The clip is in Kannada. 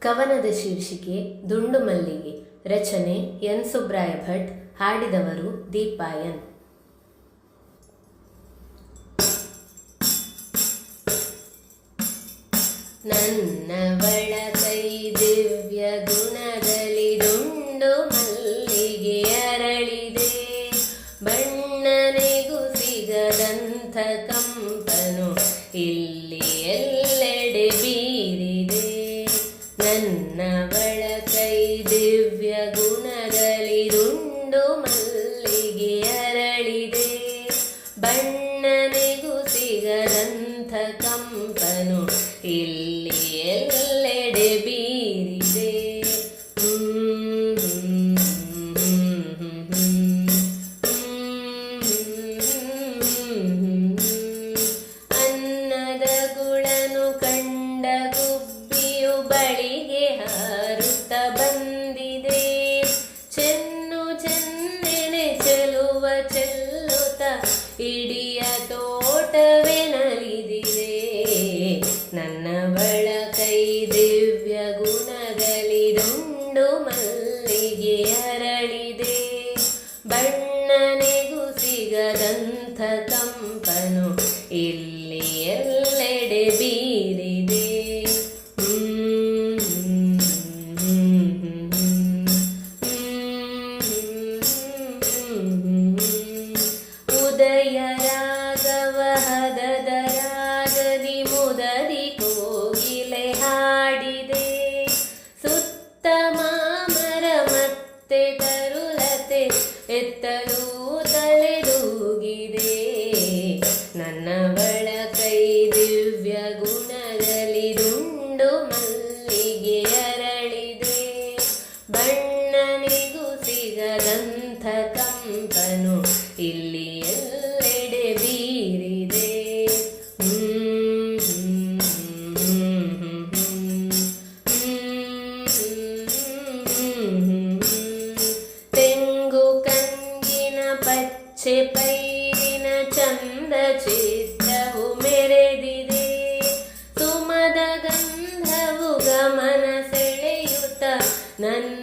ಕವನದ ಶೀರ್ಷಿಕೆ ದುಂಡು ಮಲ್ಲಿಗೆ. ರಚನೆ ಎನ್ ಸುಬ್ರಾಯ ಭಟ್. ಹಾಡಿದವರು ದೀಪಾಯನ್. ನನ್ನವಳ ಕೈ ದಿವ್ಯ ಗುಣದಲ್ಲಿ ದುಂಡು ಮಲ್ಲಿಗೆ ಅರಳಿದೆ. ಬಣ್ಣನೆಗೂ ಸಿಗದಂಥ ಕಂಪನು ಇಲ್ಲಿ ಎಲ್ಲೆಡೆ ಬೀರಿದೆ. ನನ್ನವಳ ಕೈ ದಿವ್ಯ ಗುಣದಲ್ಲಿ ದುಂಡು ಮಲ್ಲಿಗೆ ಅರಳಿದೆ. ಬಣ್ಣನೆಗೂ ಸಿಗದಂಥ ಕಂಪನು ಇಲ್ಲಿ ಎಲ್ಲೆಡೆ ಬೀರಿದೆ. ಅನ್ನದ ಗುಳನು ಕಂಡ ಗುಬ್ಬಿಯು ಬಳಿಗೆ ಹಾರುತ್ತ ಬಂದಿದೆ. ಚೆನ್ನು ಚೆನ್ನೆನೆ ಚೆಲುವ ಚೆಲ್ಲುತ್ತ ಇಡಿಯ ತೋಟವೇ ನಲಿದಿದೆ. ನನ್ನವಳ ಕೈ ದಿವ್ಯ ಗುಣದಲ್ಲಿ ದುಂಡು ಮಲ್ಲಿಗೆ ಅರಳಿದೆ. ಬಣ್ಣನೆಗೂ ಸಿಗದಂಥ ಕಂಪನು ಇಲ್ಲಿ ಎಲ್ಲೆಡೆ ಬೀರಿದೆ. ಉದಯ ರಾಗವ ಹದದ ರಾಗದಿ ಮುದದಿ ಕೋಗಿಲೆ ಹಾಡಿದೆ. ಸುತ್ತ ಮಾಮರ ಮತ್ತೆ ತರುಲತೆ ಎತ್ತಲೂ ತಲೆದೂಗಿದೆ. ನನ್ನವಳ ಕೈ ದಿವ್ಯ ಗುಣದಲ್ಲಿ ದುಂಡು ಮಲ್ಲಿಗೆ ಅರಳಿದೆ. ಬಣ್ಣನಿಗೂ ಸಿಗದಂಥ ಕಂಪನು ಇಲ್ಲಿ ಎಲ್ಲೆಡೆ ಬೀರಿದೆ. ತೆಂಗು ಕಂಗಿನ ಪಚ್ಚೆ ಪೈರಿನ ಚಂದ ಚಿತ್ರವು ಮೆರೆದಿದೆ. ಸುಮದ ಗಂಧವು ಗಮನ ಸೆಳೆಯುತ್ತ ನನ್ನ